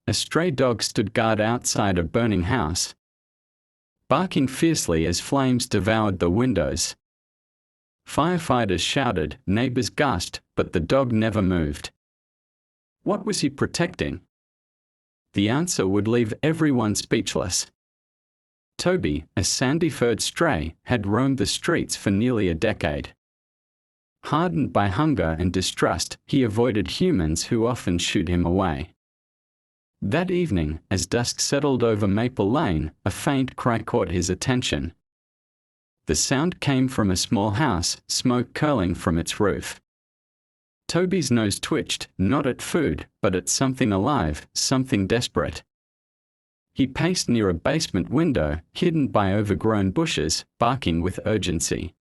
a stray dog stood guard outside a burning house, barking fiercely as flames devoured the windows. Firefighters shouted, neighbors gasped, but the dog never moved. What was he protecting? The answer would leave everyone speechless. Toby, a sandy-furred stray, had roamed the streets for nearly a decade. Hardened by hunger and distrust, he avoided humans who often shooed him away. That evening, as dusk settled over Maple Lane, a faint cry caught his attention. The sound came from a small house, smoke curling from its roof. Toby's nose twitched, not at food, but at something alive, something desperate. He paced near a basement window, hidden by overgrown bushes, barking with urgency.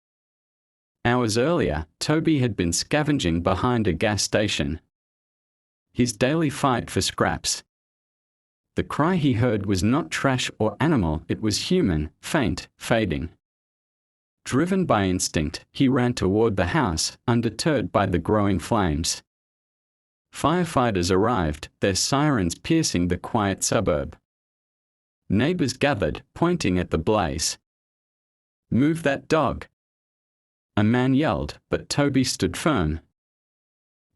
Hours earlier, Toby had been scavenging behind a gas station. His daily fight for scraps. The cry he heard was not trash or animal, it was human, faint, fading. Driven by instinct, he ran toward the house, undeterred by the growing flames. Firefighters arrived, their sirens piercing the quiet suburb. Neighbors gathered, pointing at the blaze. "Move that dog!" A man yelled, but Toby stood firm.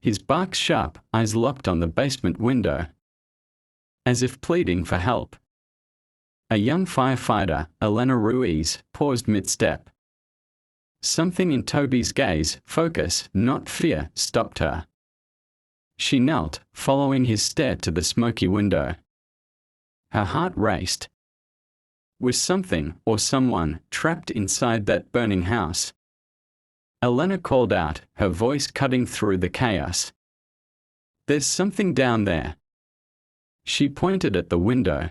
His bark sharp, eyes locked on the basement window, as if pleading for help. A young firefighter, Elena Ruiz, paused mid-step. Something in Toby's gaze, focus, not fear, stopped her. She knelt, following his stare to the smoky window. Her heart raced. Was something, or someone, trapped inside that burning house? Elena called out, her voice cutting through the chaos. "There's something down there." She pointed at the window.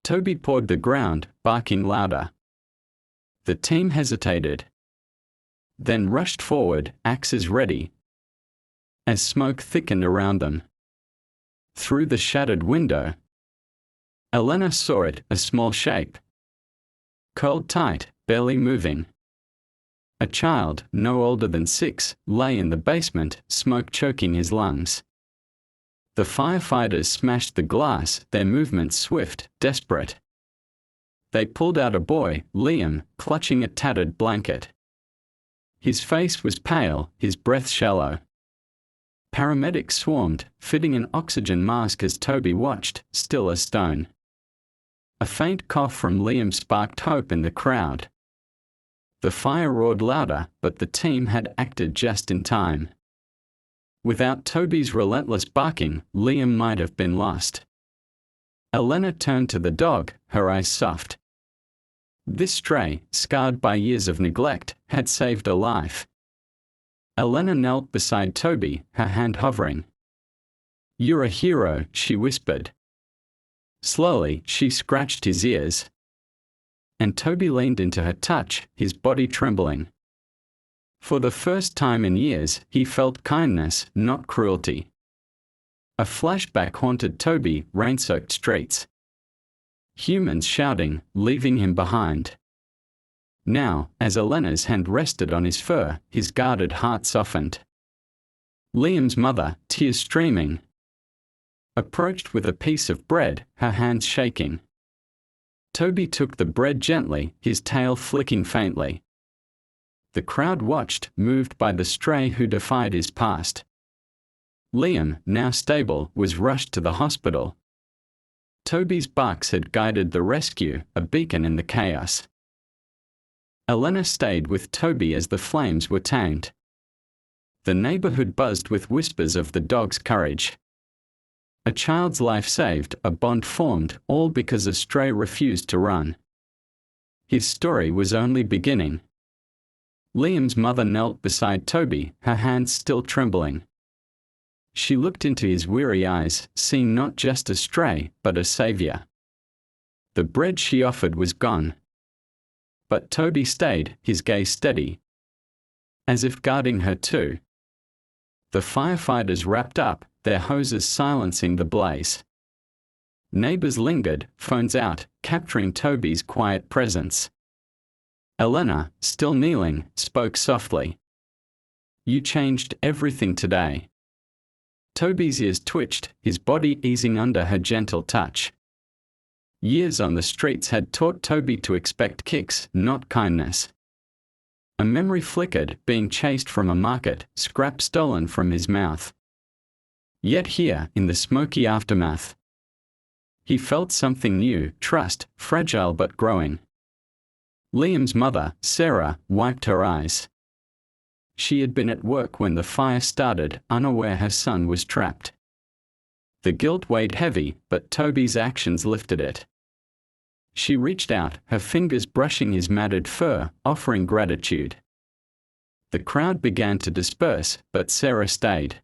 Toby pawed the ground, barking louder. The team hesitated, then rushed forward, axes ready. As smoke thickened around them, through the shattered window, Elena saw it, a small shape, curled tight, barely moving. A child, no older than 6, lay in the basement, smoke choking his lungs. The firefighters smashed the glass, their movements swift, desperate. They pulled out a boy, Liam, clutching a tattered blanket. His face was pale, his breath shallow. Paramedics swarmed, fitting an oxygen mask as Toby watched, still as stone. A faint cough from Liam sparked hope in the crowd. The fire roared louder, but the team had acted just in time. Without Toby's relentless barking, Liam might have been lost. Elena turned to the dog, her eyes soft. This stray, scarred by years of neglect, had saved a life. Elena knelt beside Toby, her hand hovering. "You're a hero," she whispered. Slowly, she scratched his ears. And Toby leaned into her touch, his body trembling. For the first time in years, he felt kindness, not cruelty. A flashback haunted Toby, rain-soaked streets. Humans shouting, leaving him behind. Now, as Elena's hand rested on his fur, his guarded heart softened. Liam's mother, tears streaming, approached with a piece of bread, her hands shaking. Toby took the bread gently, his tail flicking faintly. The crowd watched, moved by the stray who defied his past. Liam, now stable, was rushed to the hospital. Toby's barks had guided the rescue, a beacon in the chaos. Elena stayed with Toby as the flames were tamed. The neighborhood buzzed with whispers of the dog's courage. A child's life saved, a bond formed, all because a stray refused to run. His story was only beginning. Liam's mother knelt beside Toby, her hands still trembling. She looked into his weary eyes, seeing not just a stray, but a savior. The bread she offered was gone. But Toby stayed, his gaze steady, as if guarding her too. The firefighters wrapped up, their hoses silencing the blaze. Neighbors lingered, phones out, capturing Toby's quiet presence. Elena, still kneeling, spoke softly. "You changed everything today." Toby's ears twitched, his body easing under her gentle touch. Years on the streets had taught Toby to expect kicks, not kindness. A memory flickered, being chased from a market, scrap stolen from his mouth. Yet here, in the smoky aftermath, he felt something new, trust, fragile but growing. Liam's mother, Sarah, wiped her eyes. She had been at work when the fire started, unaware her son was trapped. The guilt weighed heavy, but Toby's actions lifted it. She reached out, her fingers brushing his matted fur, offering gratitude. The crowd began to disperse, but Sarah stayed.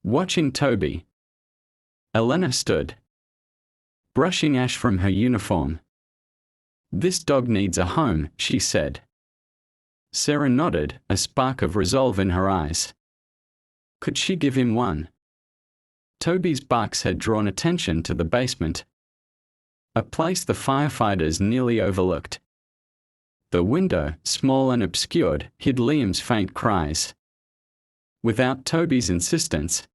Watching Toby, Elena stood, brushing ash from her uniform. "This dog needs a home," she said. Sarah nodded, a spark of resolve in her eyes. Could she give him one? Toby's barks had drawn attention to the basement, a place the firefighters nearly overlooked. The window, small and obscured, hid Liam's faint cries. Without Toby's insistence,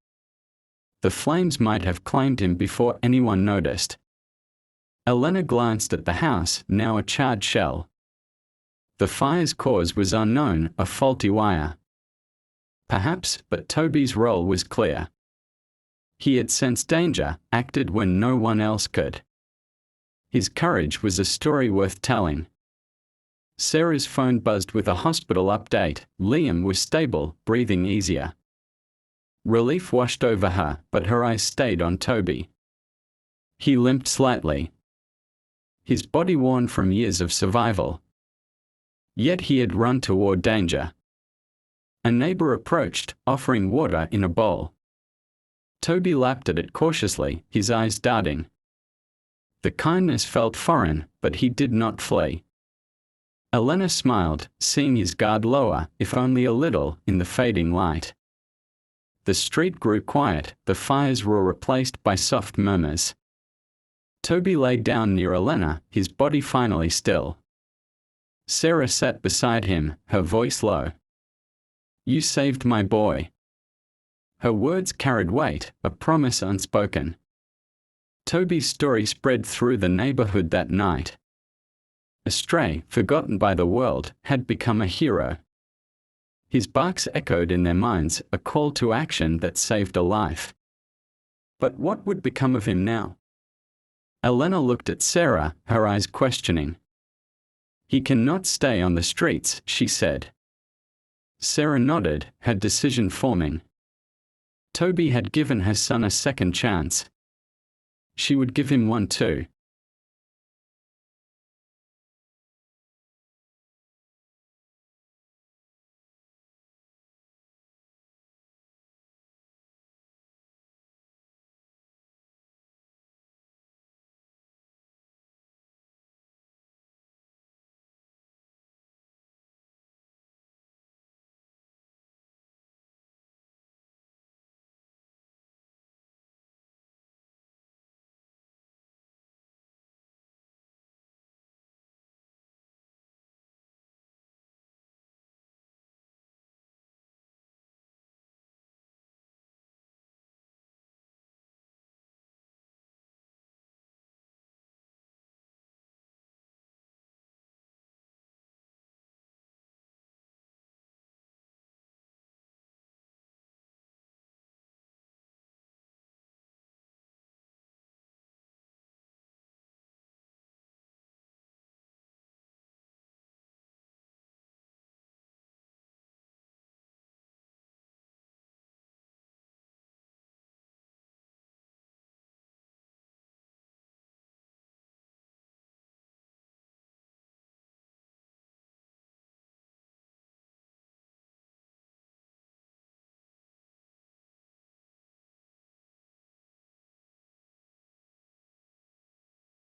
the flames might have claimed him before anyone noticed. Elena glanced at the house, now a charred shell. The fire's cause was unknown, a faulty wire. Perhaps, but Toby's role was clear. He had sensed danger, acted when no one else could. His courage was a story worth telling. Sarah's phone buzzed with a hospital update. Liam was stable, breathing easier. Relief washed over her, but her eyes stayed on Toby. He limped slightly, his body worn from years of survival. Yet he had run toward danger. A neighbor approached, offering water in a bowl. Toby lapped at it cautiously, his eyes darting. The kindness felt foreign, but he did not flee. Elena smiled, seeing his guard lower, if only a little, in the fading light. The street grew quiet, the fire's roar replaced by soft murmurs. Toby lay down near Elena, his body finally still. Sarah sat beside him, her voice low. "You saved my boy." Her words carried weight, a promise unspoken. Toby's story spread through the neighborhood that night. A stray, forgotten by the world, had become a hero. His barks echoed in their minds, a call to action that saved a life. But what would become of him now? Elena looked at Sarah, her eyes questioning. "He cannot stay on the streets," she said. Sarah nodded, her decision forming. Toby had given her son a second chance. She would give him one too.